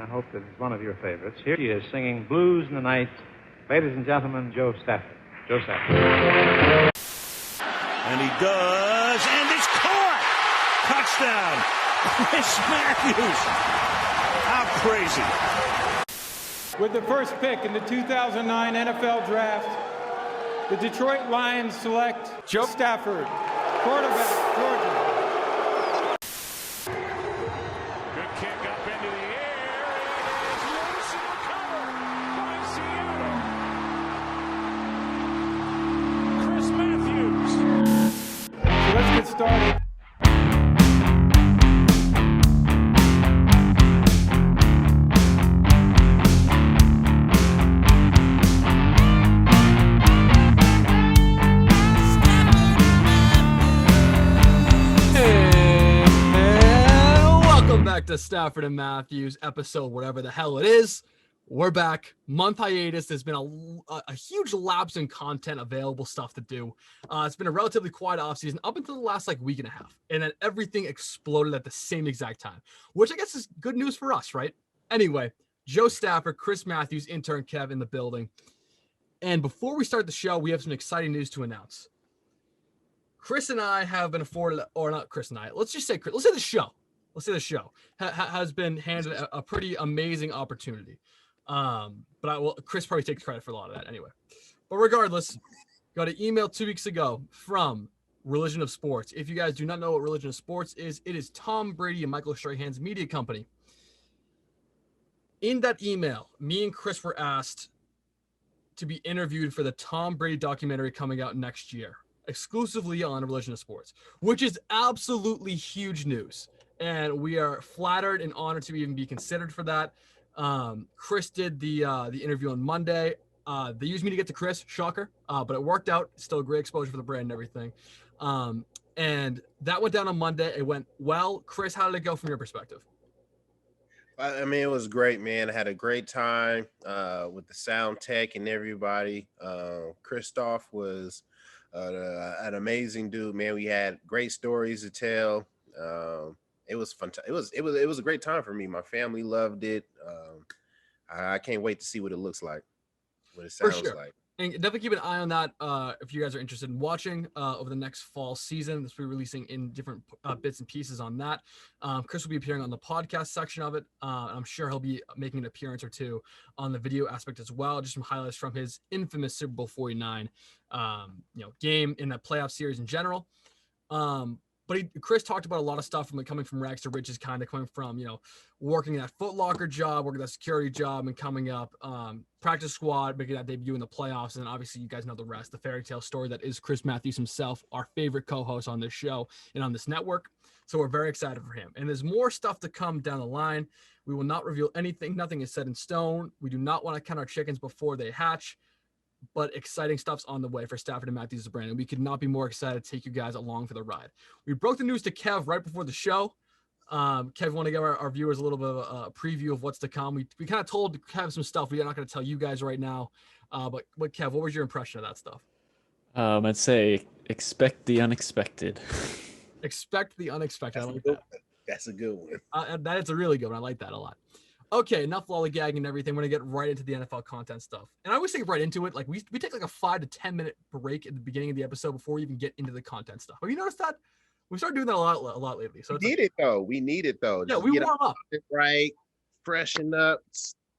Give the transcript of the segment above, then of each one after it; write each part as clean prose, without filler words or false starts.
hope that it's one of your favorites. Here he is singing Blues in the Night. Ladies and gentlemen, Joe Stafford. Joe Stafford. And he does, and it's caught! Touchdown! Chris Matthews! How crazy. With the first pick in the 2009 NFL Draft, the Detroit Lions select Joe Stafford, quarterback, Georgia. Good kick up into the air. It is loose and recovered by Seattle. Chris Matthews. So let's get started. Back to Stafford and Matthews episode, whatever the hell it is. We're back. Month hiatus. There's been a huge lapse in content, available stuff to do. It's been a relatively quiet offseason up until the last week and a half. And then everything exploded at the same exact time, which I guess is good news for us, right? Anyway, Joe Stafford, Chris Matthews, Intern Kevin in the building. And before we start the show, we have some exciting news to announce. Chris and I have been afforded, or not Chris and I, let's say the show. Let's say the show has been handed a pretty amazing opportunity. Chris probably takes credit for a lot of that anyway. But regardless, got an email 2 weeks ago from Religion of Sports. If you guys do not know what Religion of Sports is, it is Tom Brady and Michael Strahan's media company. In that email, me and Chris were asked to be interviewed for the Tom Brady documentary coming out next year, exclusively on Religion of Sports, which is absolutely huge news. And we are flattered and honored to even be considered for that. Chris did the interview on Monday. They used me to get to Chris, shocker, but it worked out. Still a great exposure for the brand and everything. And that went down on Monday. It went well. Chris, how did it go from your perspective? I mean, it was great, man. I had a great time with the sound tech and everybody. Christoph was an amazing dude, man. We had great stories to tell. It was fun. It was a great time for me. My family loved it. I can't wait to see what it looks like, what it sounds like. And definitely keep an eye on that if you guys are interested in watching over the next fall season. This will be releasing in different bits and pieces on that. Chris will be appearing on the podcast section of it. I'm sure he'll be making an appearance or two on the video aspect as well. Just some highlights from his infamous Super Bowl 49 game in the playoff series in general. But Chris talked about a lot of stuff from coming from rags to riches, kind of coming from, working that Foot Locker job, working that security job, and coming up, practice squad, making that debut in the playoffs. And obviously, you guys know the rest, the fairy tale story that is Chris Matthews himself, our favorite co-host on this show and on this network. So we're very excited for him. And there's more stuff to come down the line. We will not reveal anything. Nothing is set in stone. We do not want to count our chickens before they hatch. But exciting stuff's on the way for Stafford and Matthews' brand, and we could not be more excited to take you guys along for the ride. We broke the news to Kev right before the show. Kev, want to give our viewers a little bit of a preview of what's to come. We kind of told Kev some stuff we're not going to tell you guys right now. But Kev, what was your impression of that stuff? I'd say expect the unexpected. Expect the unexpected. That's I like that. That's a good one. That is a really good one. I like that a lot. Okay, enough lollygagging and everything. We're going to get right into the NFL content stuff. And I always say right into it. We take a 5 to 10 minute break at the beginning of the episode before we even get into the content stuff. Have you noticed that? We started doing that a lot lately. So We need it though. Yeah, Just we get warm up. Right, freshen up,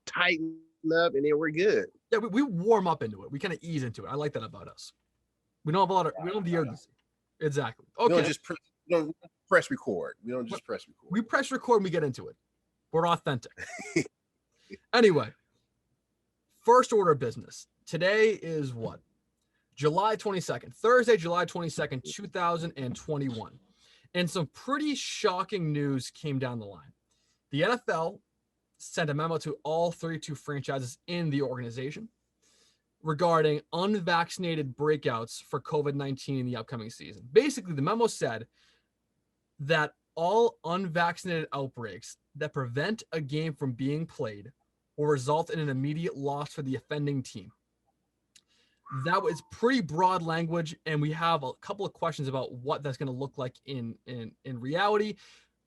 tighten up, and then we're good. Yeah, we warm up into it. We kind of ease into it. I like that about us. We don't have the urgency. Exactly. Okay. We don't press record. We don't just press record. We press record and we get into it. We're authentic. Anyway, first order of business. Today is what? July 22nd. Thursday, July 22nd, 2021. And some pretty shocking news came down the line. The NFL sent a memo to all 32 franchises in the organization regarding unvaccinated breakouts for COVID-19 in the upcoming season. Basically, the memo said that all unvaccinated outbreaks that prevent a game from being played will result in an immediate loss for the offending team. That was pretty broad language, and we have a couple of questions about what that's going to look like in reality.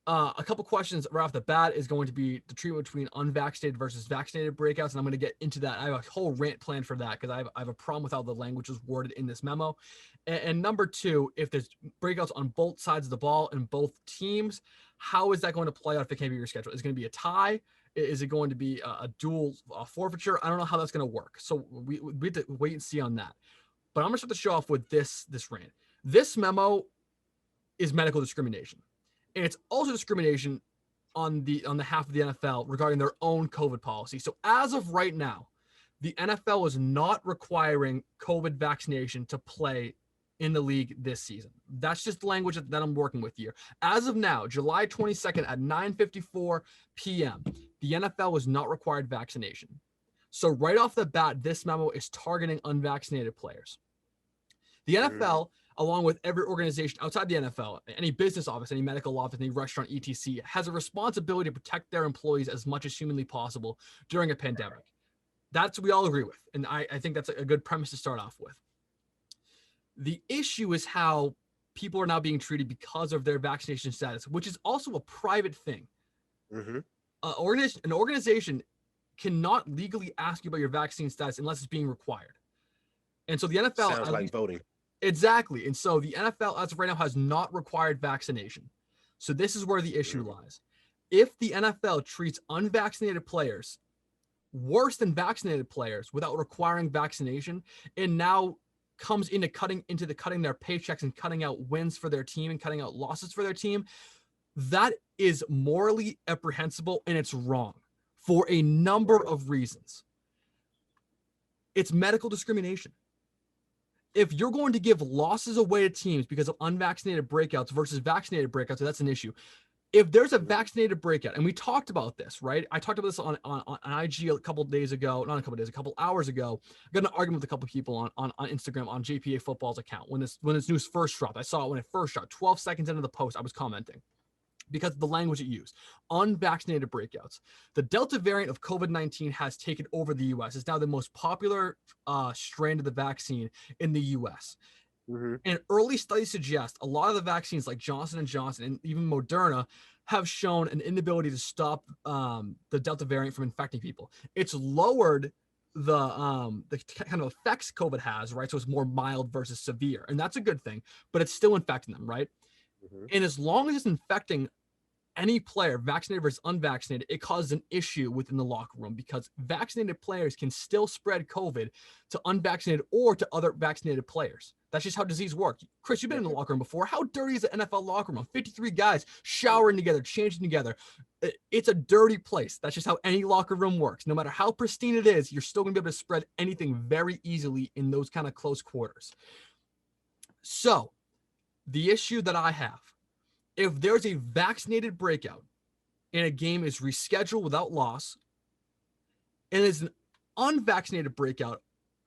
A couple questions right off the bat is going to be the treatment between unvaccinated versus vaccinated breakouts, and I'm going to get into that. I have a whole rant planned for that because I have a problem with how the language is worded in this memo. And number two, if there's breakouts on both sides of the ball in both teams, how is that going to play out if it can't be rescheduled? Is it going to be a tie? Is it going to be a dual forfeiture? I don't know how that's going to work. So we have to wait and see on that. But I'm going to start the show off with this rant. This memo is medical discrimination. And it's also discrimination on the half of the NFL regarding their own COVID policy. So as of right now, the NFL is not requiring COVID vaccination to play in the league this season. That's just the language that I'm working with here. As of now, July 22nd at 9:54 p.m., the NFL is not required vaccination. So right off the bat, this memo is targeting unvaccinated players. The NFL, along with every organization outside the NFL, any business office, any medical office, any restaurant, etc., has a responsibility to protect their employees as much as humanly possible during a pandemic. That's what we all agree with. And I think that's a good premise to start off with. The issue is how people are now being treated because of their vaccination status, which is also a private thing. An organization cannot legally ask you about your vaccine status unless it's being required. And so the NFL sounds like voting. Exactly. And so the NFL as of right now has not required vaccination. So this is where the issue lies. If the NFL treats unvaccinated players worse than vaccinated players without requiring vaccination, and now comes into cutting their paychecks and cutting out wins for their team and cutting out losses for their team, that is morally reprehensible and it's wrong for a number of reasons. It's medical discrimination. If you're going to give losses away to teams because of unvaccinated breakouts versus vaccinated breakouts, that's an issue. If there's a vaccinated breakout, and we talked about this, right? I talked about this on IG a couple hours ago. I got in an argument with a couple people on Instagram on JPA Football's account when this news first dropped. I saw it when it first dropped. 12 seconds into the post, I was commenting because of the language it used. Unvaccinated breakouts. The Delta variant of COVID-19 has taken over the U.S. It's now the most popular strain of the vaccine in the U.S. And early studies suggest a lot of the vaccines like Johnson & Johnson and even Moderna have shown an inability to stop the Delta variant from infecting people. It's lowered the kind of effects COVID has, right? So it's more mild versus severe. And that's a good thing, but it's still infecting them, right? And as long as it's infecting any player, vaccinated versus unvaccinated, it causes an issue within the locker room because vaccinated players can still spread COVID to unvaccinated or to other vaccinated players. That's just how disease works. Chris, you've been in the locker room before. How dirty is the NFL locker room? 53 guys showering together, changing together. It's a dirty place. That's just how any locker room works. No matter how pristine it is, you're still going to be able to spread anything very easily in those kind of close quarters. So the issue that I have, if there's a vaccinated breakout and a game is rescheduled without loss, and it's an unvaccinated breakout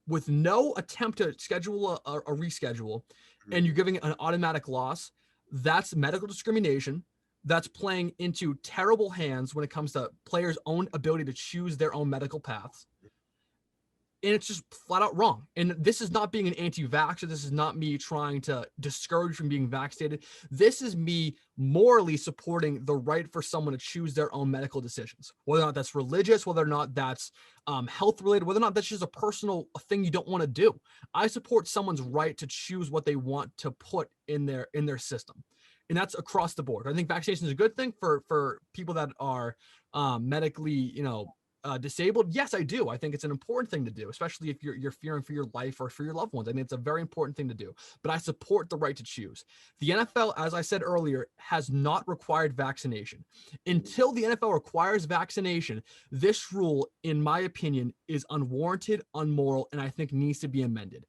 with no attempt to schedule a reschedule, and you're giving it an automatic loss, that's medical discrimination. That's playing into terrible hands when it comes to players' own ability to choose their own medical paths. And it's just flat out wrong. And this is not being an anti-vaxxer. This is not me trying to discourage from being vaccinated. This is me morally supporting the right for someone to choose their own medical decisions, whether or not that's religious, whether or not that's health related, whether or not that's just a personal thing you don't want to do. I support someone's right to choose what they want to put in their system. And that's across the board. I think vaccination is a good thing for people that are medically, disabled. Yes, I do. I think it's an important thing to do, especially if you're fearing for your life or for your loved ones. I think it's a very important thing to do, but I support the right to choose. The NFL, as I said earlier, has not required vaccination. Until the NFL requires vaccination, this rule, in my opinion, is unwarranted, unmoral, and I think needs to be amended.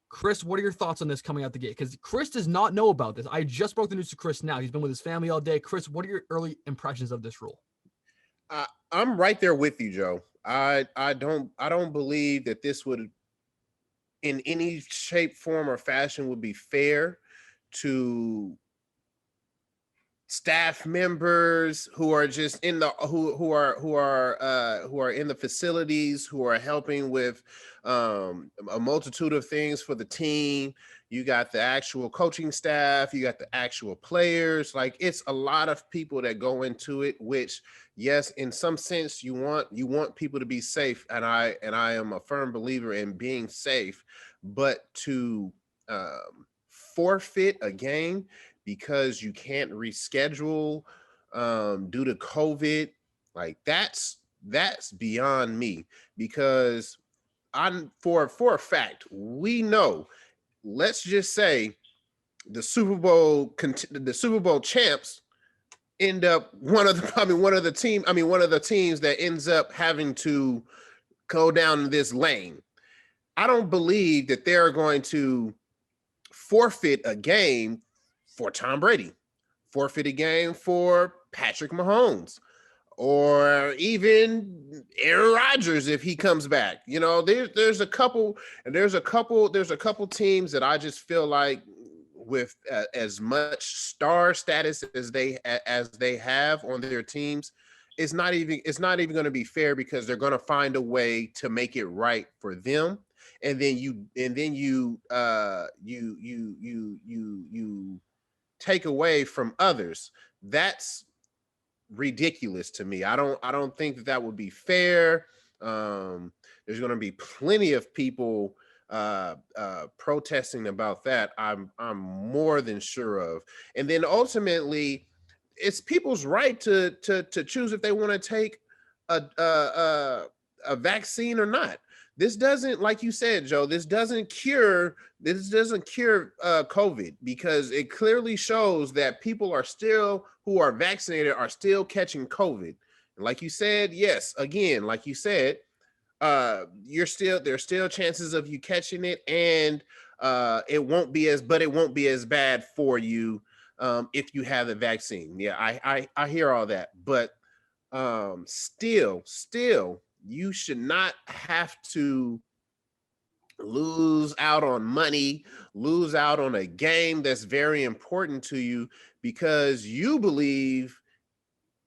Chris, what are your thoughts on this coming out the gate? Because Chris does not know about this. I just broke the news to Chris now. He's been with his family all day. Chris, what are your early impressions of this rule? I'm right there with you, Joe. I don't believe that this would, in any shape, form, or fashion, would be fair to staff members who are just in the who are in the facilities, who are helping with a multitude of things for the team. You got the actual coaching staff, you got the actual players. Like, it's a lot of people that go into it, which, yes, in some sense you want people to be safe, and I am a firm believer in being safe, but to forfeit a game because you can't reschedule due to COVID, like that's beyond me. Because for a fact, we know, let's just say the Super Bowl champs end up one of the teams that ends up having to go down this lane. I don't believe that they're going to forfeit a game for Tom Brady, forfeit a game for Patrick Mahomes, or even Aaron Rodgers if he comes back. You know, there's a couple teams that I just feel like, with as much star status as they have on their teams, it's not even going to be fair, because they're going to find a way to make it right for them. And then you take away from others. That's ridiculous to me. I don't think that would be fair. There's going to be plenty of people protesting about that. I'm more than sure of. And then ultimately, it's people's right to choose if they want to take a vaccine or not. This doesn't, like you said, Joe, this doesn't cure COVID, because it clearly shows that people who are vaccinated are still catching COVID. And like you said, yes, again, like you said, there's still chances of you catching it, and it won't be as bad for you if you have the vaccine. Yeah, I hear all that, but still, you should not have to lose out on money, lose out on a game that's very important to you, because you believe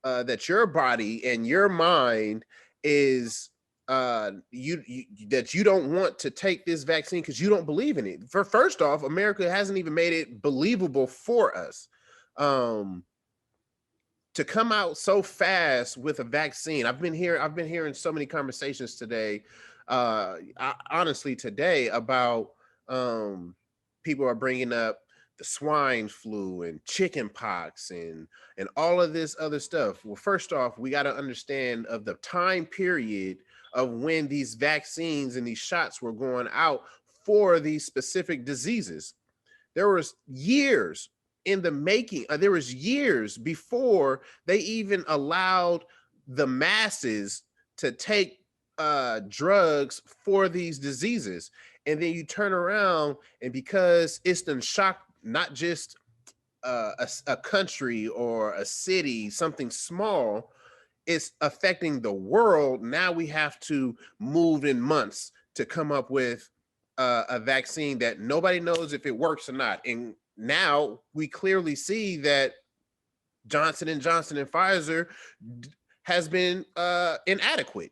that your body and your mind is that you don't want to take this vaccine because you don't believe in it. First off, America hasn't even made it believable for us. To come out so fast with a vaccine. I've been hearing so many conversations today, honestly today, about people are bringing up the swine flu and chicken pox and all of this other stuff. Well, first off, we got to understand of the time period of when these vaccines and these shots were going out for these specific diseases. There was years in the making. There was years before they even allowed the masses to take drugs for these diseases. And then you turn around, and because it's done shocked not just a country or a city, something small, it's affecting the world. Now we have to move in months to come up with a vaccine that nobody knows if it works or not. And now we clearly see that Johnson & Johnson and Pfizer has been inadequate.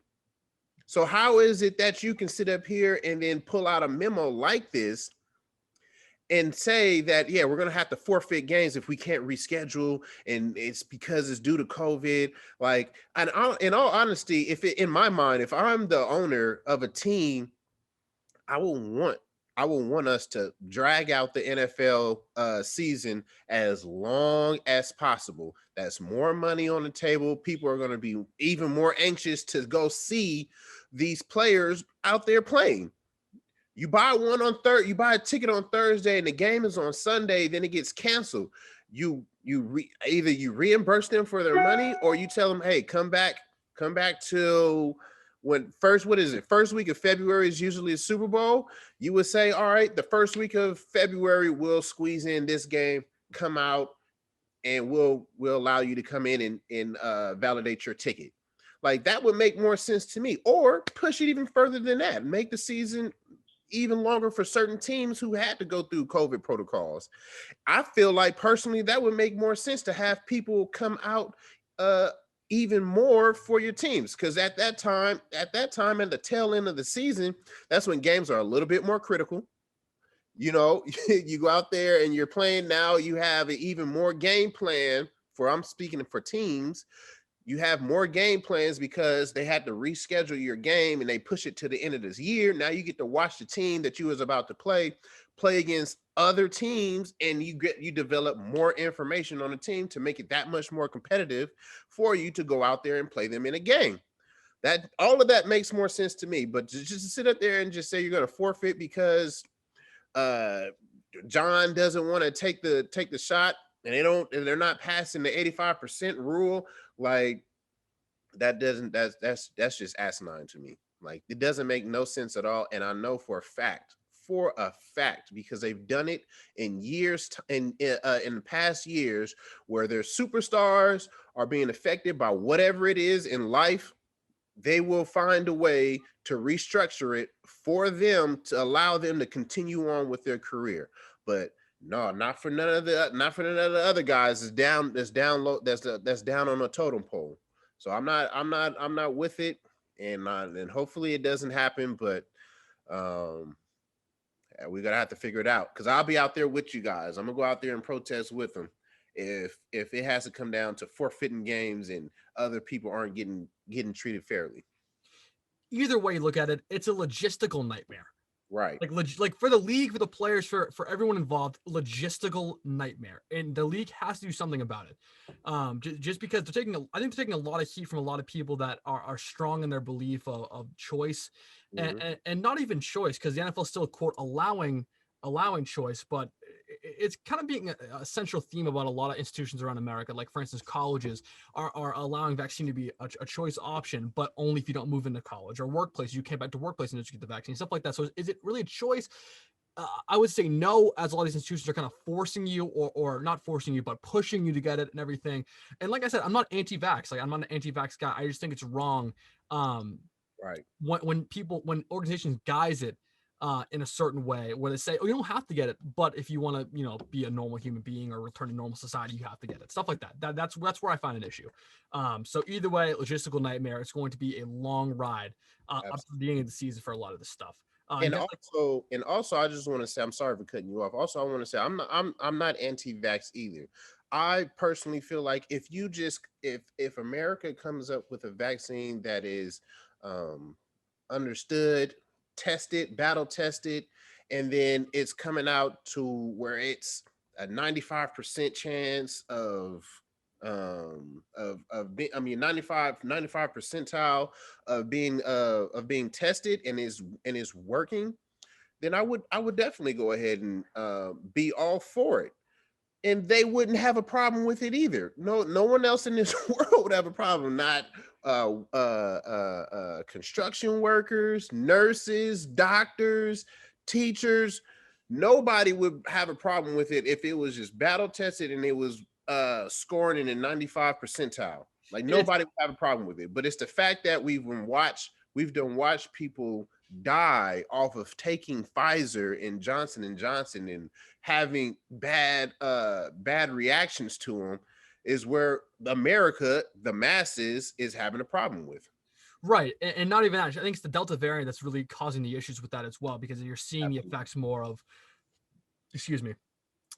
So how is it that you can sit up here and then pull out a memo like this and say that, yeah, we're going to have to forfeit games if we can't reschedule, and it's because it's due to COVID? Like, and in all honesty, in my mind, if I'm the owner of a team, I will want us to drag out the NFL season as long as possible. That's more money on the table. People are going to be even more anxious to go see these players out there playing. You buy a ticket on Thursday and the game is on Sunday, then it gets canceled. Either you reimburse them for their money, or you tell them, hey, come back to first week of February is usually a Super Bowl. You would say, all right, the first week of February, we'll squeeze in this game, come out, and we'll allow you to come in and validate your ticket. Like, that would make more sense to me. Or push it even further than that. Make the season even longer for certain teams who had to go through COVID protocols. I feel like personally that would make more sense to have people come out even more for your teams, because at that time at the tail end of the season, that's when games are a little bit more critical. You know, you go out there and you're playing now, you have an even more game plan for, I'm speaking for teams, you have more game plans because they had to reschedule your game and they push it to the end of this year. Now you get to watch the team that you was about to play against other teams, and you develop more information on the team to make it that much more competitive for you to go out there and play them in a game. That all of that makes more sense to me. But just to sit up there and just say you're going to forfeit because John doesn't want to take the shot and they're not passing the 85% rule, like that's just asinine to me. Like, it doesn't make no sense at all. And I know for a fact, because they've done it in years in the past years, where their superstars are being affected by whatever it is in life, they will find a way to restructure it for them to allow them to continue on with their career. But no, not for none of the other guys that's down low, that's down on the totem pole. So I'm not with it, and hopefully it doesn't happen. But we're gonna have to figure it out, because I'll be out there with you guys. I'm gonna go out there and protest with them if it has to come down to forfeiting games and other people aren't getting treated fairly. Either way you look at it, it's a logistical nightmare. Right. Like for the league, for the players, for everyone involved, logistical nightmare. And the league has to do something about it. Just because I think they're taking a lot of heat from a lot of people that are strong in their belief of choice, and not even choice, because the NFL is still, quote, allowing choice, but it's kind of being a central theme about a lot of institutions around America. Like, for instance, colleges are allowing vaccine to be a choice option, but only if you don't move into college, or workplace. You came back to workplace and just get the vaccine, stuff like that. So is it really a choice? I would say no, as a lot of these institutions are kind of forcing you, or not forcing you, but pushing you to get it and everything. And like I said, I'm not anti-vax. Like, I'm not an anti-vax guy. I just think it's wrong. Right. When organizations guise it in a certain way, where they say, oh, you don't have to get it, but if you want to, be a normal human being or return to normal society, you have to get it. Stuff like that. That's where I find an issue. So either way, logistical nightmare. It's going to be a long ride up to the beginning of the season for a lot of this stuff. And also, I just want to say, I'm sorry for cutting you off. Also, I want to say I'm not anti-vax either. I personally feel like if America comes up with a vaccine that is understood, tested, battle tested, and then it's coming out to where it's a 95% chance of being, 95 percentile of being tested and is working, then I would definitely go ahead and be all for it. And they wouldn't have a problem with it either. No one else in this world would have a problem. Not construction workers, nurses, doctors, teachers. Nobody would have a problem with it if it was just battle tested and it was scoring in a 95 percentile. Like, nobody would have a problem with it. But it's the fact that we've watched people die off of taking Pfizer and Johnson & Johnson and having bad reactions to them is where America, the masses, is having a problem with. Right. And not even actually, I think it's the Delta variant that's really causing the issues with that as well, because you're seeing the effects more of,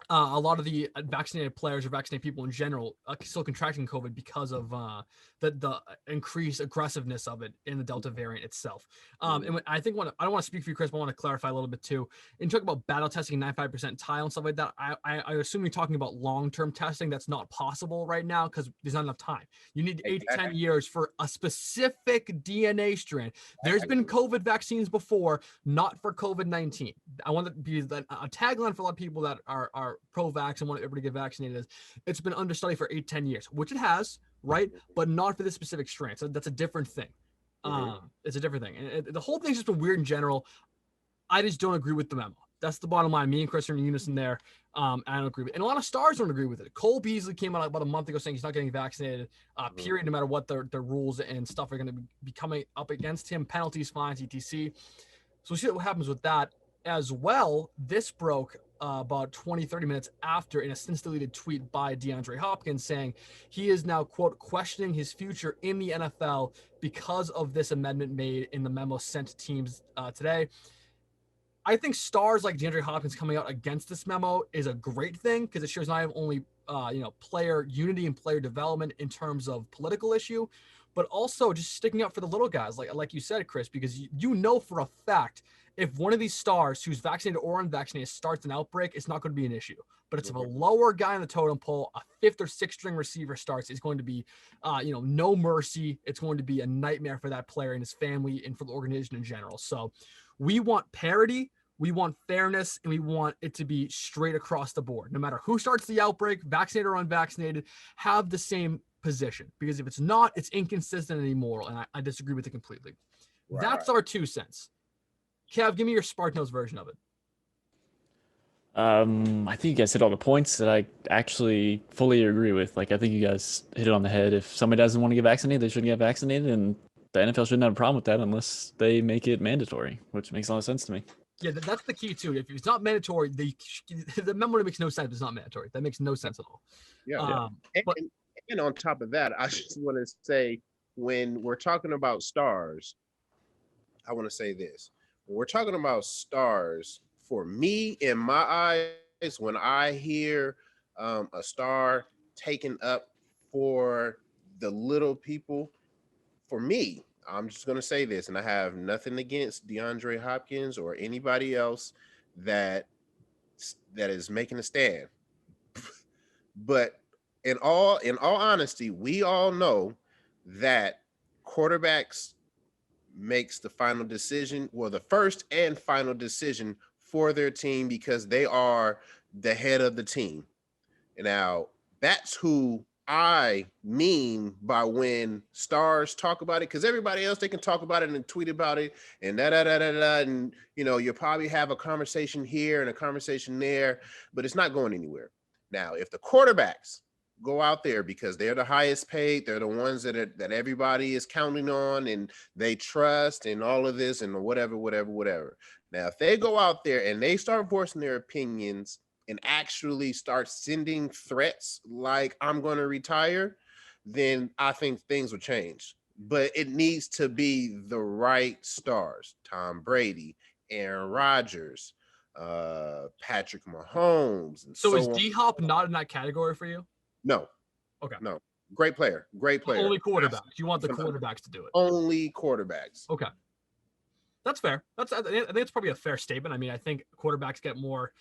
a lot of the vaccinated players or vaccinated people in general still contracting COVID because of the increased aggressiveness of it in the Delta variant itself. And I think I don't want to speak for you, Chris, but I want to clarify a little bit too. In talking about battle testing 95 percentile and stuff like that, I assume you're talking about long-term testing. That's not possible right now because there's not enough time. You need 8 to 10 years for a specific DNA strand. There's been COVID vaccines before, not for COVID-19. I want to be a tagline for a lot of people that are pro-vax and want everybody to get vaccinated. It's been under study for 8-10 years, which it has, right? But not for this specific strain. So that's a different thing. It's a different thing. And the whole thing's just been weird in general. I just don't agree with the memo. That's the bottom line. Me and Chris are in unison there. I don't agree with it. And a lot of stars don't agree with it. Cole Beasley came out about a month ago saying he's not getting vaccinated, period, no matter what the rules and stuff are going to be coming up against him, penalties, fines, etc. So we'll see what happens with that as well. This broke about 20, 30 minutes after in a since deleted tweet by DeAndre Hopkins saying he is now, quote, questioning his future in the NFL because of this amendment made in the memo sent to teams today. I think stars like DeAndre Hopkins coming out against this memo is a great thing because it shows not only player unity and player development in terms of political issue, but also just sticking up for the little guys, like you said, Chris, because you know for a fact if one of these stars who's vaccinated or unvaccinated starts an outbreak, it's not going to be an issue. But it's if a lower guy on the totem pole, a fifth or sixth string receiver starts, it's going to be, no mercy. It's going to be a nightmare for that player and his family and for the organization in general. So we want parity. We want fairness, and we want it to be straight across the board. No matter who starts the outbreak, vaccinated or unvaccinated, have the same position. Because if it's not, it's inconsistent and immoral, and I disagree with it completely. Right. That's our 2 cents. Kev, give me your SparkNotes version of it. I think you guys hit all the points that I actually fully agree with. Like, I think you guys hit it on the head. If somebody doesn't want to get vaccinated, they shouldn't get vaccinated, and the NFL shouldn't have a problem with that unless they make it mandatory, which makes a lot of sense to me. Yeah, that's the key too. If it's not mandatory, the memo makes no sense. It's not mandatory. That makes no sense at all. Yeah. And on top of that, I just want to say, when we're talking about stars, I want to say this. When we're talking about stars, for me, in my eyes, when I hear a star taken up for the little people, for me, I'm just going to say this, and I have nothing against DeAndre Hopkins or anybody else that is making a stand. But in all honesty, we all know that quarterbacks makes the final decision, well, the first and final decision for their team because they are the head of the team. Now, that's who I mean by when stars talk about it, because everybody else, they can talk about it and tweet about it and and you'll probably have a conversation here and a conversation there, but it's not going anywhere. Now, if the quarterbacks go out there because they're the highest paid, they're the ones that everybody is counting on and they trust and all of this and whatever. Now, if they go out there and they start voicing their opinions and actually start sending threats like I'm going to retire, then I think things will change. But it needs to be the right stars. Tom Brady, Aaron Rodgers, Patrick Mahomes. And so is D-Hop not in that category for you? No. Okay. No. Great player. Only quarterbacks. You want the quarterbacks to do it. Only quarterbacks. Okay. That's fair. I think it's probably a fair statement. I mean, I think quarterbacks get more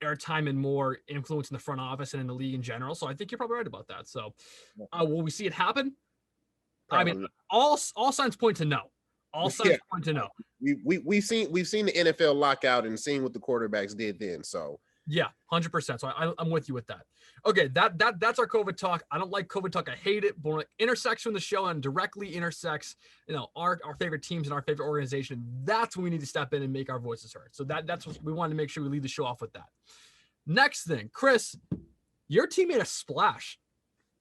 airtime and more influence in the front office and in the league in general. So I think you're probably right about that. So will we see it happen? Probably. I mean, all signs point to no. All signs point to no. We've seen the NFL lockout and seen what the quarterbacks did then. So yeah, 100%. So I'm with you with that. Okay, that's our COVID talk. I don't like COVID talk. I hate it. But when it intersects from the show and directly intersects, our favorite teams and our favorite organization, that's when we need to step in and make our voices heard. So that's what we wanted to make sure we lead the show off with that. Next thing, Chris, your team made a splash.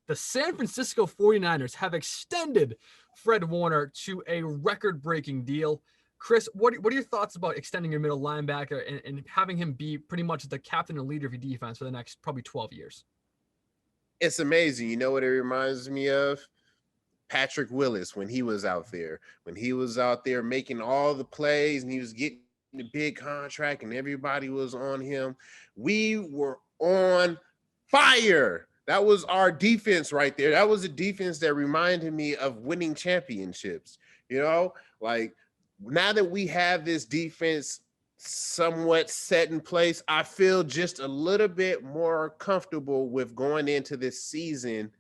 The San Francisco 49ers have extended Fred Warner to a record-breaking deal. Chris, what are your thoughts about extending your middle linebacker and having him be pretty much the captain and leader of your defense for the next probably 12 years? It's amazing. You know what it reminds me of? Patrick Willis when he was out there. When he was out there making all the plays and he was getting the big contract and everybody was on him. We were on fire. That was our defense right there. That was a defense that reminded me of winning championships. Like now that we have this defense somewhat set in place, I feel just a little bit more comfortable with going into this season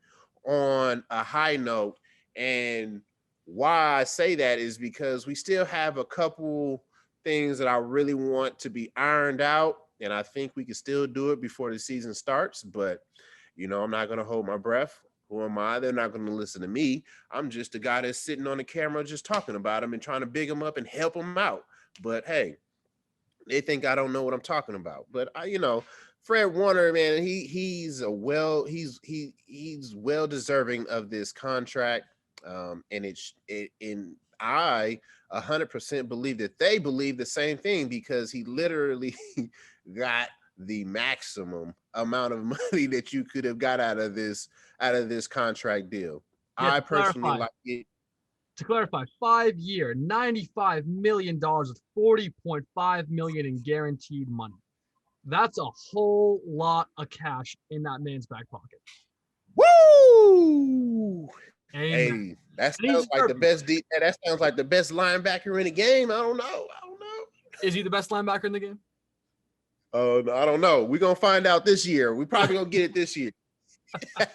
on a high note. And why I say that is because we still have a couple things that I really want to be ironed out. And I think we can still do it before the season starts. But, I'm not going to hold my breath. Who am I? They're not going to listen to me. I'm just a guy that's sitting on the camera just talking about him and trying to big him up and help him out. But, hey, they think I don't know what I'm talking about. But, Fred Warner, man, he's well deserving of this contract. And I 100% believe that they believe the same thing, because he literally got the maximum amount of money that you could have got out of this contract deal. Yeah, I personally like it. To clarify, 5-year, $95 million with $40.5 million in guaranteed money. That's a whole lot of cash in that man's back pocket. Woo! Amen. Hey, that sounds like the best. That sounds like the best linebacker in the game. I don't know. Is he the best linebacker in the game? I don't know. We're gonna find out this year. We probably gonna get it this year. I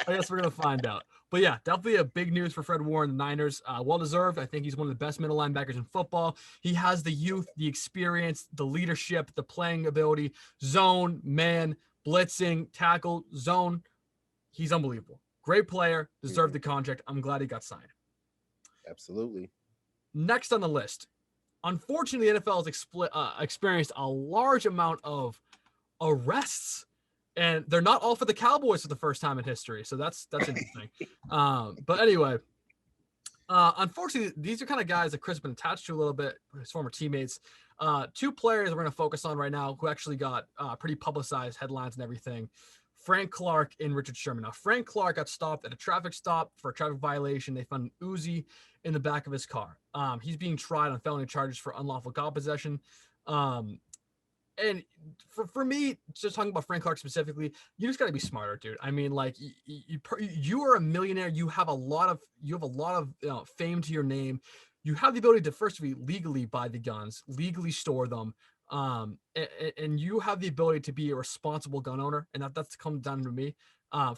guess we're gonna find out. But yeah, definitely a big news for Fred Warner and the Niners. Well deserved. I think he's one of the best middle linebackers in football. He has the youth, the experience, the leadership, the playing ability, zone, man, blitzing, tackle, zone. He's unbelievable. Great player, deserved the contract. I'm glad he got signed. Absolutely. Next on the list, unfortunately, the NFL has experienced a large amount of arrests. And they're not all for the Cowboys for the first time in history. So that's interesting. But anyway, unfortunately, these are kind of guys that Chris has been attached to a little bit, his former teammates. 2 players we're going to focus on right now who actually got pretty publicized headlines and everything. Frank Clark and Richard Sherman. Now, Frank Clark got stopped at a traffic stop for a traffic violation. They found an Uzi in the back of his car. He's being tried on felony charges for unlawful gun possession. And for me, just talking about Frank Clark specifically, you just got to be smarter, dude. I mean, like you are a millionaire. You have a lot of fame to your name. You have the ability to first of all legally buy the guns, legally store them, and you have the ability to be a responsible gun owner. And that's come down to me.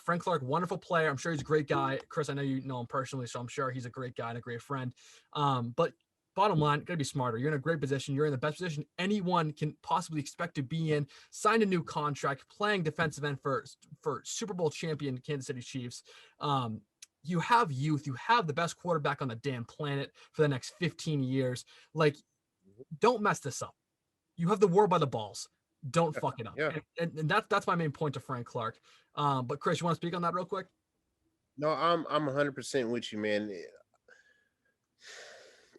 Frank Clark, wonderful player. I'm sure he's a great guy. Chris, I know you know him personally, so I'm sure he's a great guy and a great friend. But bottom line, gotta be smarter. You're in a great position. You're in the best position anyone can possibly expect to be in. Signed a new contract, playing defensive end for Super Bowl champion Kansas City Chiefs. You have youth. You have the best quarterback on the damn planet for the next 15 years. Like, don't mess this up. You have the war by the balls. Don't fuck it up. Yeah. And that's my main point to Frank Clark. But Chris, you want to speak on that real quick? No, I'm 100% with you, man.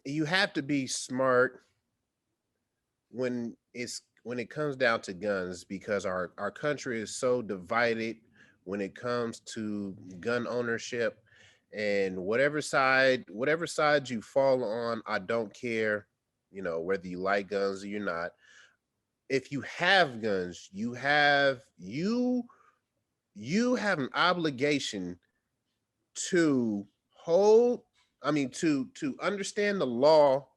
You have to be smart when it comes down to guns, because our country is so divided when it comes to gun ownership, and whatever side you fall on, I don't care, whether you like guns or you're not. If you have guns, you have an obligation to to understand the law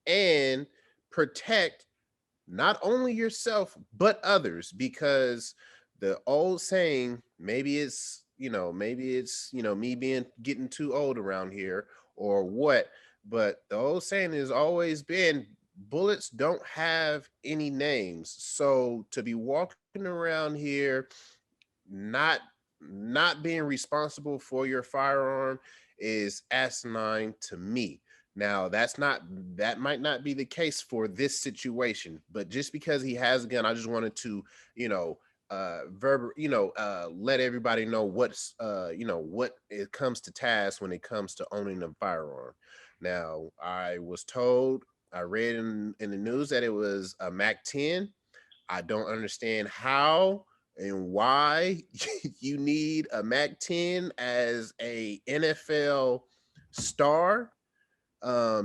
and protect not only yourself but others, because the old saying, maybe it's me getting too old around here or what, but the old saying has always been, bullets don't have any names. So to be walking around here not being responsible for your firearm is asinine to me. Now, that might not be the case for this situation, but just because he has a gun, I just wanted to, let everybody know what it comes to task when it comes to owning a firearm. Now, I read in the news that it was a MAC-10. I don't understand how and why you need a MAC-10 as a NFL star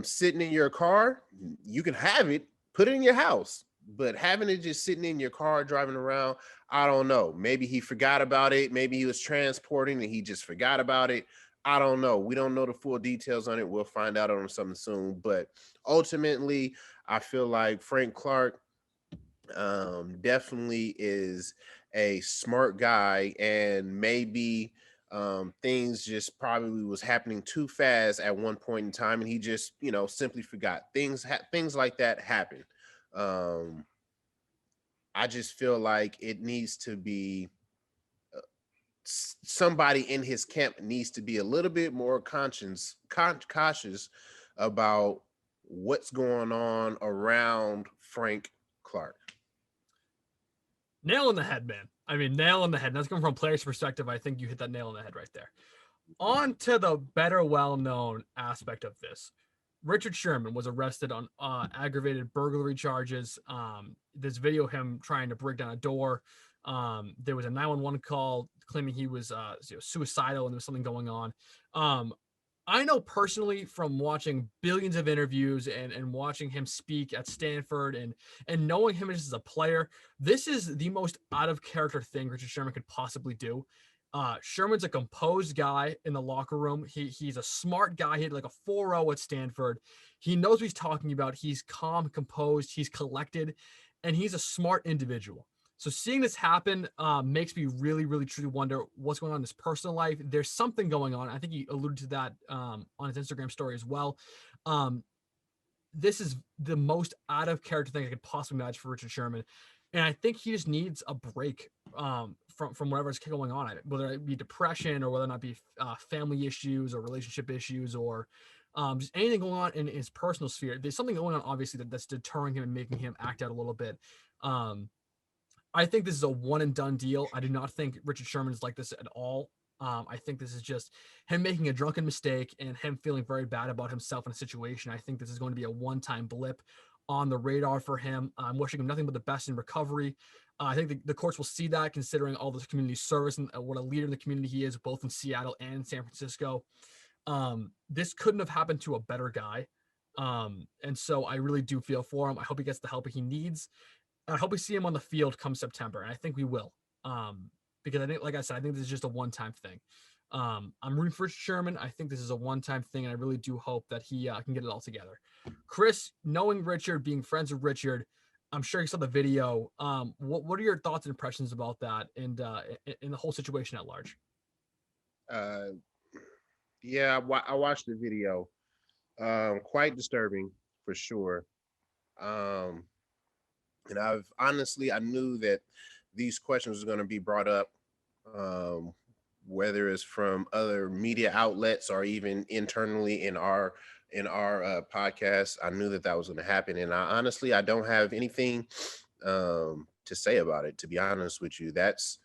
sitting in your car. You can have it, put it in your house, but having it just sitting in your car driving around, I don't know. Maybe he forgot about it. Maybe he was transporting and he just forgot about it. I don't know. We don't know the full details on it. We'll find out on something soon. But ultimately, I feel like Frank Clark definitely is a smart guy, and maybe things just probably was happening too fast at one point in time, and he just simply forgot. Things like that happen. I just feel like it needs to be somebody in his camp needs to be a little bit more cautious about what's going on around Frank Clark. Nail on the head, man. I mean, nail on the head. And that's coming from a player's perspective. I think you hit that nail on the head right there. On to the better well-known aspect of this. Richard Sherman was arrested on aggravated burglary charges. There's video of him trying to break down a door. There was a 911 call claiming he was suicidal and there was something going on. I know personally from watching billions of interviews and watching him speak at Stanford and knowing him as a player, this is the most out of character thing Richard Sherman could possibly do. Sherman's a composed guy in the locker room. He's a smart guy. He had like a 4.0 at Stanford. He knows what he's talking about. He's calm, composed, he's collected, and he's a smart individual. So seeing this happen makes me really, really, truly wonder what's going on in his personal life. There's something going on. I think he alluded to that on his Instagram story as well. This is the most out of character thing I could possibly imagine for Richard Sherman. And I think he just needs a break from whatever's going on, whether it be depression or whether or not be family issues or relationship issues or just anything going on in his personal sphere. There's something going on, obviously, that's deterring him and making him act out a little bit. I think this is a one and done deal. I do not think Richard Sherman is like this at all. I think this is just him making a drunken mistake and him feeling very bad about himself in a situation. I think this is going to be a one-time blip on the radar for him. I'm wishing him nothing but the best in recovery. I think the courts will see that, considering all this community service and what a leader in the community he is, both in Seattle and in San Francisco. This couldn't have happened to a better guy. And so I really do feel for him. I hope he gets the help he needs. I hope we see him on the field come September, and I think we will. Because I think, like I said, I think this is just a one-time thing. I'm rooting for Sherman. I think this is a one-time thing, and I really do hope that he can get it all together. Chris, knowing Richard, being friends with Richard, I'm sure you saw the video. What are your thoughts and impressions about that and in the whole situation at large? Yeah, I watched the video. Quite disturbing for sure. And I knew that these questions were going to be brought up, whether it's from other media outlets or even internally in our podcast. I knew that was going to happen, and I don't have anything to say about it. To be honest with you, it's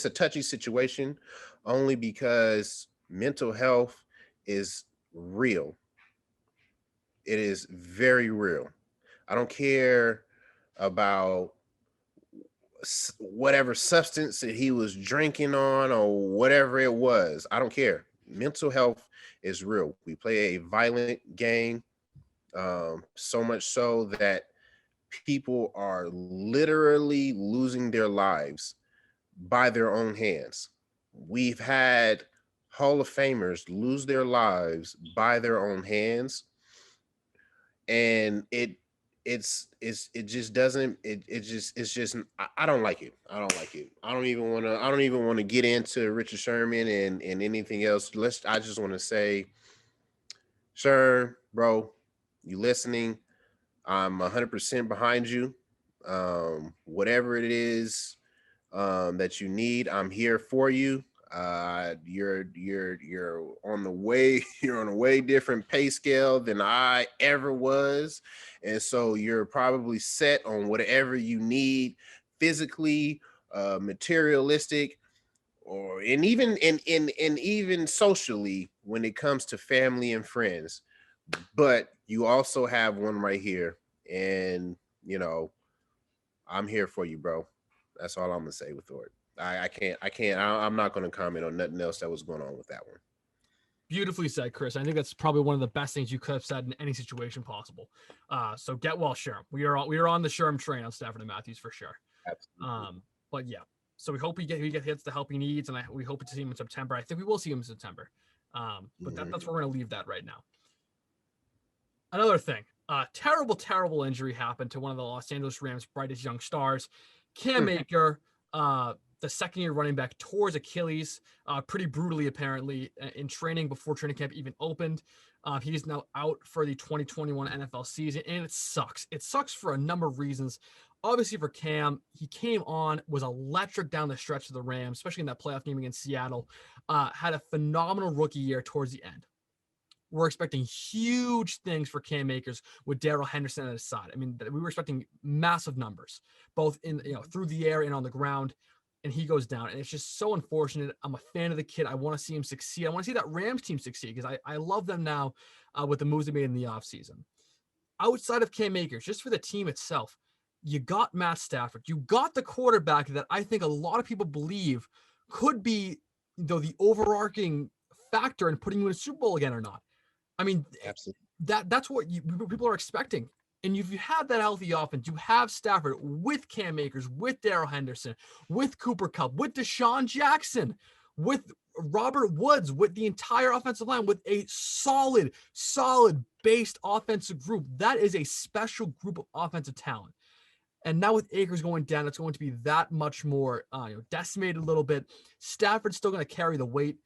a touchy situation, only because mental health is real. It is very real. I don't care about whatever substance that he was drinking on or whatever it was. I don't care. Mental health is real. We play a violent game, so much so that people are literally losing their lives by their own hands. We've had Hall of Famers lose their lives by their own hands. And I don't like it. I don't even want to get into Richard Sherman and anything else. I just want to say, Sherm, bro, you listening? I'm 100% behind you. Whatever it is that you need, I'm here for you. You're on a way different pay scale than I ever was, and so you're probably set on whatever you need physically, materialistic, and even socially when it comes to family and friends. But you also have one right here, and I'm here for you, bro. That's all I'm gonna say with it. I'm not going to comment on nothing else that was going on with that one. Beautifully said, Chris. I think that's probably one of the best things you could have said in any situation possible. So get well, Sherm. We are on the Sherm train on Stafford and Matthews for sure. Absolutely. But yeah, so we hope he gets the help he needs, and we hope to see him in September. I think we will see him in September. But that's where we're going to leave that right now. Another thing, terrible injury happened to one of the Los Angeles Rams' brightest young stars, Cam Akers. The second-year running back tore his Achilles pretty brutally, apparently, in training before training camp even opened. He is now out for the 2021 NFL season, and it sucks. It sucks for a number of reasons. Obviously, for Cam, he came on, was electric down the stretch of the Rams, especially in that playoff game against Seattle. Had a phenomenal rookie year towards the end. We're expecting huge things for Cam Akers with Darrell Henderson at his side. I mean, we were expecting massive numbers, both in through the air and on the ground. and he goes down. And it's just so unfortunate. I'm a fan of the kid. I want to see him succeed. I want to see that Rams team succeed because I love them now with the moves they made in the offseason. Outside of Cam Akers, just for the team itself, you got Matt Stafford. You got the quarterback that I think a lot of people believe could be, the overarching factor in putting you in a Super Bowl again or not. I mean, Absolutely. that's what people are expecting. And if you have that healthy offense, you have Stafford with Cam Akers, with Darrell Henderson, with Cooper Kupp, with Deshaun Jackson, with Robert Woods, with the entire offensive line, with a solid based offensive group. That is a special group of offensive talent. And now with Akers going down, it's going to be that much more decimated a little bit. Stafford's still going to carry the weight.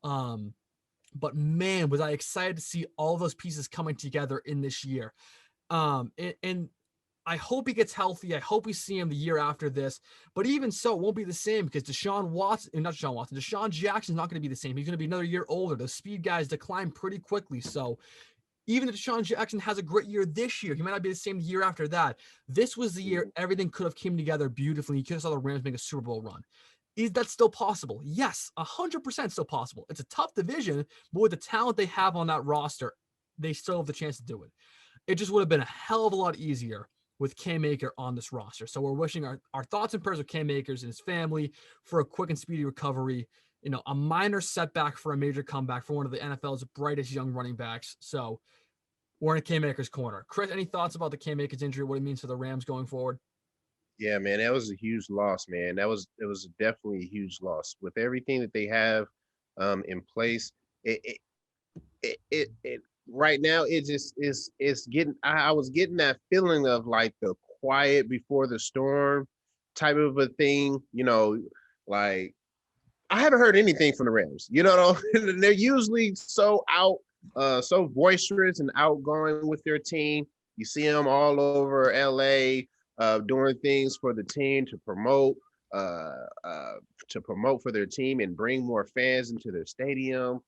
But man, was I excited to see all those pieces coming together in this year. And I hope he gets healthy. I hope we see him the year after this. But even so, it won't be the same because Deshaun Jackson's not going to be the same. He's going to be another year older. The speed guys decline pretty quickly. So even if Deshaun Jackson has a great year this year, he might not be the same the year after that. This was the year everything could have came together beautifully. You could have saw the Rams make a Super Bowl run. Is that still possible? Yes, 100% still possible. It's a tough division, but with the talent they have on that roster, they still have the chance to do it. It just would have been a hell of a lot easier with Cam Akers on this roster. So we're wishing our thoughts and prayers with Cam Akers and his family for a quick and speedy recovery. A minor setback for a major comeback for one of the NFL's brightest young running backs. So we're in Cam Akers' corner. Chris, any thoughts about the Cam Akers injury, what it means for the Rams going forward? Yeah, man, that was a huge loss, man. It was definitely a huge loss with everything that they have in place. It right now it just it's getting. I was getting that feeling of like the quiet before the storm type of a thing. Like I haven't heard anything from the Rams. They're usually so so boisterous and outgoing with their team. You see them all over LA. Doing things for the team to promote for their team and bring more fans into their stadium.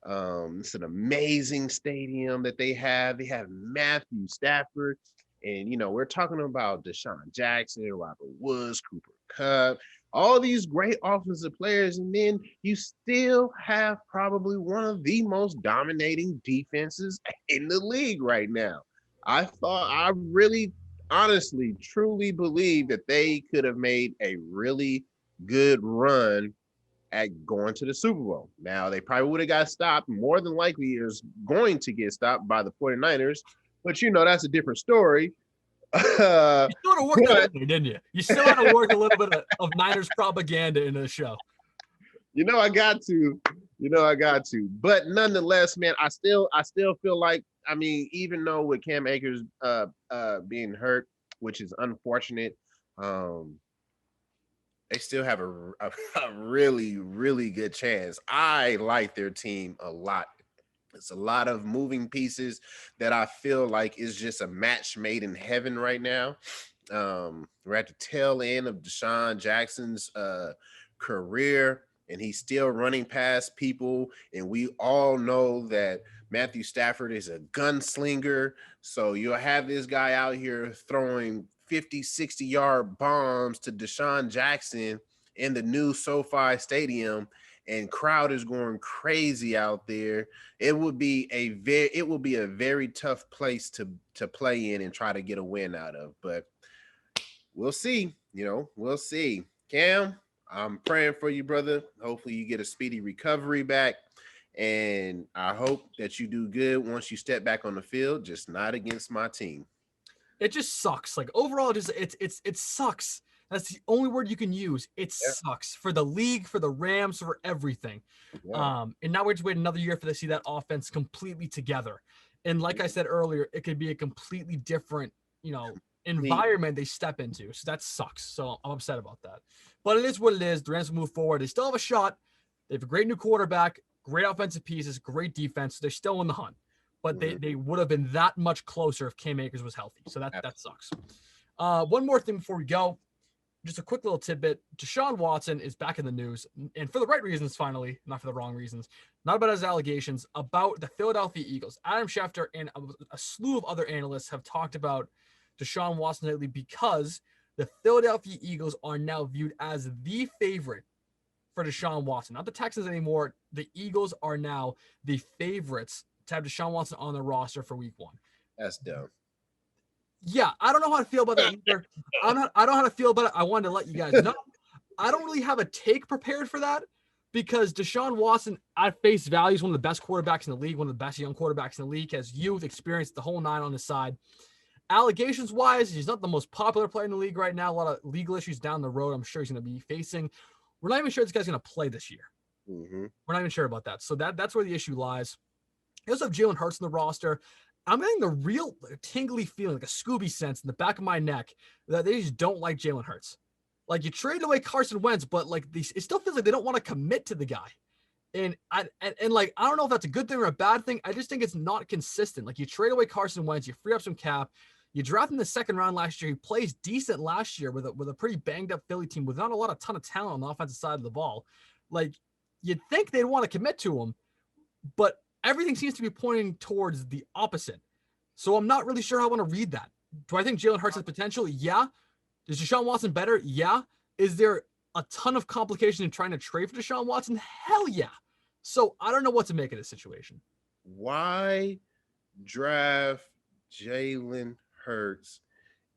It's an amazing stadium that they have. They have Matthew Stafford, and we're talking about Deshaun Jackson, Robert Woods, Cooper Kupp, all these great offensive players, and then you still have probably one of the most dominating defenses in the league right now. I really honestly, truly believe that they could have made a really good run at going to the Super Bowl. Now, they probably would have got stopped. More than likely is going to get stopped by the 49ers. But, that's a different story. You still had to work that in there, didn't you? You still had to work a little bit of Niners propaganda into the show. I got to. But nonetheless, man, I still feel like, even though with Cam Akers being hurt, which is unfortunate, they still have a really, really good chance. I like their team a lot. It's a lot of moving pieces that I feel like is just a match made in heaven right now. We're at the tail end of Deshaun Jackson's career, and he's still running past people. And we all know that Matthew Stafford is a gunslinger. So you'll have this guy out here throwing 50, 60-yard bombs to Deshaun Jackson in the new SoFi Stadium, and crowd is going crazy out there. It would be a very tough place to play in and try to get a win out of. But we'll see. We'll see. Cam, I'm praying for you, brother. Hopefully you get a speedy recovery back. And I hope that you do good once you step back on the field, just not against my team. It just sucks. Like overall, it sucks. That's the only word you can use. It sucks for the league, for the Rams, for everything. Yeah. And now we're just waiting another year for to see that offense completely together. And like I said earlier, it could be a completely different, environment they step into. So that sucks. So I'm upset about that. But it is what it is. The Rams will move forward. They still have a shot. They have a great new quarterback, great offensive pieces, great defense. So they're still in the hunt. But they would have been that much closer if Cam Akers was healthy. So that sucks. One more thing before we go. Just a quick little tidbit. Deshaun Watson is back in the news, and for the right reasons, finally, not for the wrong reasons. Not about his allegations, about the Philadelphia Eagles. Adam Schefter and a slew of other analysts have talked about Deshaun Watson lately because the Philadelphia Eagles are now viewed as the favorite for Deshaun Watson. Not the Texans anymore. The Eagles are now the favorites to have Deshaun Watson on the roster for week 1. That's dumb. Yeah, I don't know how to feel about that either. I don't know how to feel about it. I wanted to let you guys know. I don't really have a take prepared for that because Deshaun Watson, at face value, is one of the best quarterbacks in the league, one of the best young quarterbacks in the league, has youth, experience, the whole 9 on his side. Allegations-wise, he's not the most popular player in the league right now. A lot of legal issues down the road I'm sure he's going to be facing. We're not even sure this guy's going to play this year. Mm-hmm. We're not even sure about that. So that's where the issue lies. You also have Jalen Hurts in the roster. I'm getting the real tingly feeling, like a Scooby sense in the back of my neck, that they just don't like Jalen Hurts. Like, you traded away Carson Wentz, but like it still feels like they don't want to commit to the guy. And like, I don't know if that's a good thing or a bad thing. I just think it's not consistent. Like, you trade away Carson Wentz, you free up some cap. You draft him in the second round last year. He plays decent last year with a pretty banged up Philly team with not a ton of talent on the offensive side of the ball. Like, you'd think they'd want to commit to him, but everything seems to be pointing towards the opposite. So I'm not really sure how I want to read that. Do I think Jalen Hurts has potential? Yeah. Is Deshaun Watson better? Yeah. Is there a ton of complication in trying to trade for Deshaun Watson? Hell yeah. So I don't know what to make of this situation. Why draft Jalen Hurts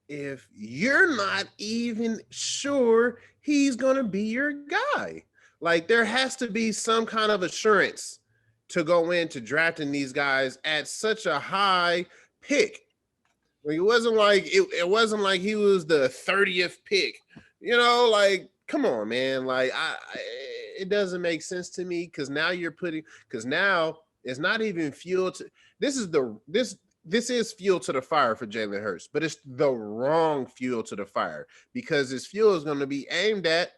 if you're not even sure he's going to be your guy? Like, there has to be some kind of assurance to go into drafting these guys at such a high pick. Like, it wasn't like he was the 30th pick. You know, like, come on, man. Like, it doesn't make sense to me because now it's not even fuel to this is fuel to the fire for Jalen Hurts, but it's the wrong fuel to the fire because his fuel is going to be aimed at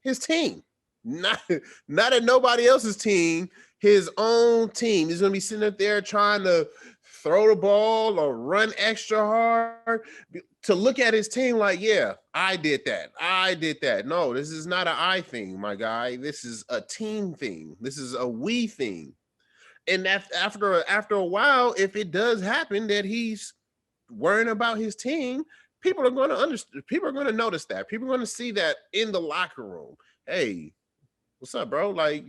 his team, not at nobody else's team, his own team. He's going to be sitting up there trying to throw the ball or run extra hard to look at his team like, yeah, I did that. No, this is not an I thing, my guy. This is a team thing. This is a we thing. And after a while, if it does happen that he's worrying about his team, people are going to understand. People are going to notice that. People are going to see that in the locker room. Hey, what's up, bro? Like,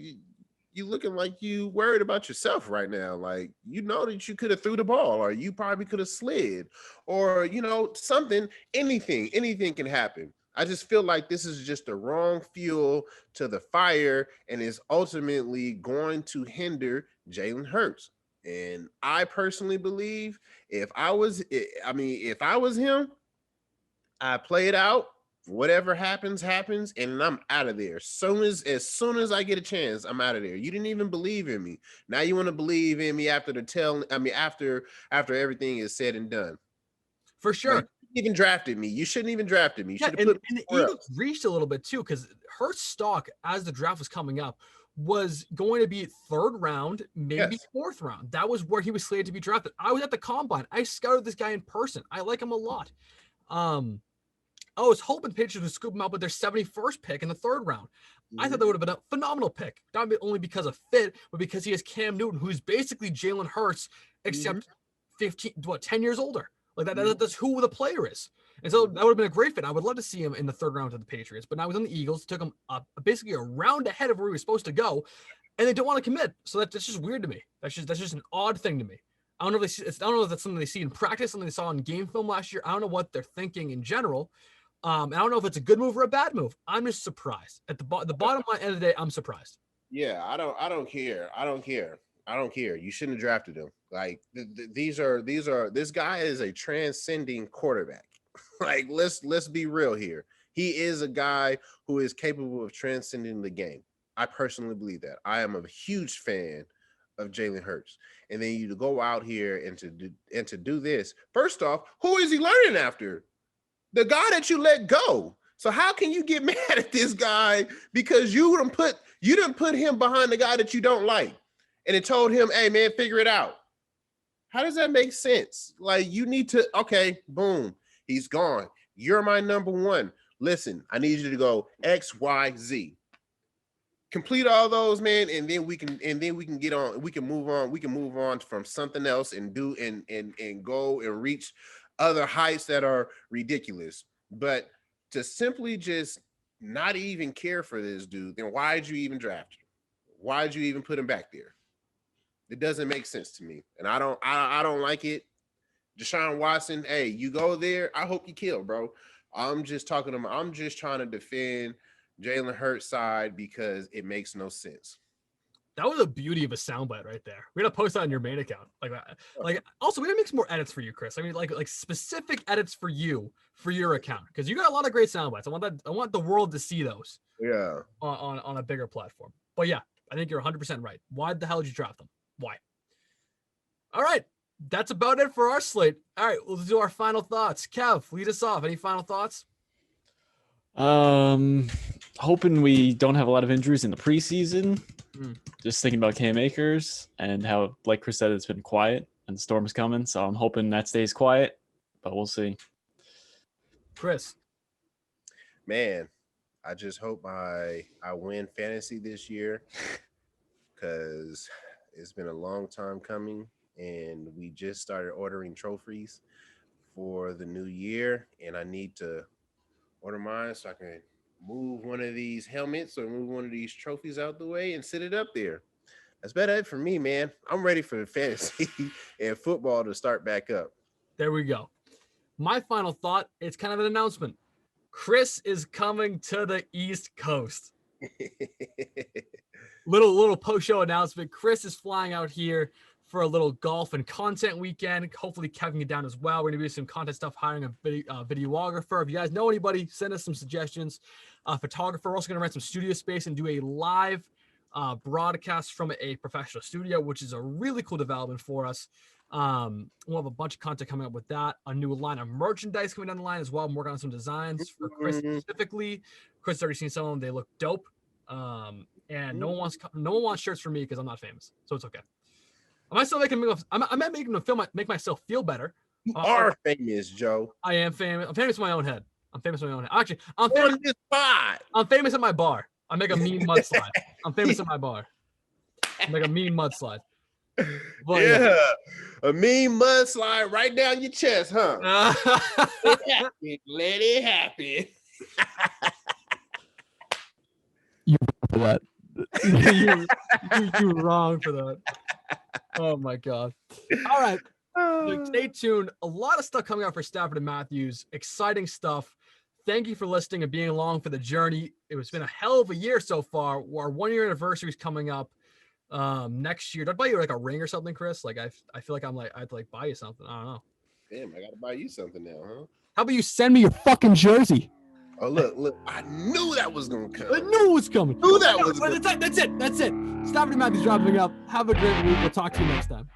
you looking like you worried about yourself right now. Like, you know that you could have threw the ball, or you probably could have slid, or, you know, something, anything can happen. I just feel like this is just the wrong fuel to the fire and is ultimately going to hinder Jalen Hurts. And I personally believe if I was him, I'd play it out. Whatever happens, and I'm out of there. As soon as I get a chance, I'm out of there. You didn't even believe in me. Now you want to believe in me after everything is said and done. For sure. Like, you even drafted me. You shouldn't even drafted me. You should have and the Eagles reached a little bit too, because Hurts' stock as the draft was coming up was going to be 3rd round, maybe 4th round. That was where he was slated to be drafted. I was at the combine. I scouted this guy in person. I like him a lot. I was hoping Patriots would scoop him out with their 71st pick in the 3rd round. I thought that would have been a phenomenal pick. Not only because of fit, but because he has Cam Newton, who's basically Jalen Hurts, except 10 years older. Like that's who the player is. And so that would have been a great fit. I would love to see him in the 3rd round to the Patriots. But now he's on the Eagles, took him basically a round ahead of where he was supposed to go, and they don't want to commit. So that's just weird to me. That's just an odd thing to me. I don't know if that's something they see in practice, something they saw in game film last year. I don't know what they're thinking in general. I don't know if it's a good move or a bad move. I'm just surprised. At the bottom line, end of the day, I'm surprised. Yeah, I don't care. You shouldn't have drafted him. Like, this guy is a transcending quarterback. Like, let's be real here. He is a guy who is capable of transcending the game. I personally believe that. I am a huge fan of Jalen Hurts. And then you to go out here and to do this. First off, who is he learning after? The guy that you let go. So how can you get mad at this guy because you didn't put him behind the guy that you don't like and it told him, hey man, figure it out. How does that make sense? Like, you need to, okay, boom, he's gone. You're my number one. Listen, I need you to go X, Y, Z. Complete all those, man, and then we can get on. We can move on from something else and do and go and reach other heights that are ridiculous. But to simply just not even care for this dude, then why'd you even draft him? Why'd you even put him back there? It doesn't make sense to me, and I don't like it. Deshaun Watson, hey, you go there. I hope you kill, bro. I'm just trying to defend Jalen Hurts' side because it makes no sense. That was the beauty of a soundbite right there. We're gonna post that on your main account. Like also we're gonna make some more edits for you, Chris. I mean, like specific edits for you for your account because you got a lot of great soundbites. I want the world to see those. Yeah. On a bigger platform. But yeah, I think you're 100% right. Why the hell did you draft them? Why? All right, that's about it for our slate. All right, we'll do our final thoughts. Kev, lead us off. Any final thoughts? Hoping we don't have a lot of injuries in the preseason. Just thinking about Cam Akers and how, like Chris said, it's been quiet and the storm is coming. So I'm hoping that stays quiet, but we'll see. Chris. Man, I just hope I win fantasy this year because it's been a long time coming and we just started ordering trophies for the new year and I need to order mine so I can move one of these helmets or move one of these trophies out the way and sit it up there. That's about it for me, man. I'm ready for fantasy and football to start back up. There we go. My final thought, it's kind of an announcement. Chris is coming to the East Coast. little post-show announcement. Chris is flying out here for a little golf and content weekend. Hopefully Kevin can get down as well. We're going to do some content stuff, hiring a videographer. If you guys know anybody, send us some suggestions. Photographer. We're also going to rent some studio space and do a live broadcast from a professional studio, which is a really cool development for us. We'll have a bunch of content coming up with that. A new line of merchandise coming down the line as well. I'm working on some designs for Chris specifically. Chris has already seen some of them. They look dope. And no one wants shirts from me because I'm not famous, so it's okay. I might still make him make myself feel better. You are famous, Joe. I am famous. I'm famous in my own head. Actually, I'm famous at my bar. I make a mean mudslide. I'm famous at my bar. I make a mean mudslide. But, yeah, a mean mudslide right down your chest, huh? Let it happen. You're wrong for that. Oh my god. All right. Stay tuned. A lot of stuff coming out for Stafford and Matthews. Exciting stuff. Thank you for listening and being along for the journey. It's been a hell of a year so far. Our 1-year anniversary is coming up next year. Did I buy you like a ring or something, Chris? Like I feel like I have to like buy you something. I don't know. Damn, I gotta buy you something now, huh? How about you send me your fucking jersey? Oh look! I knew that was gonna come. I knew it was coming. That's it. Stafford and Matthews dropping up. Have a great week. We'll talk to you next time.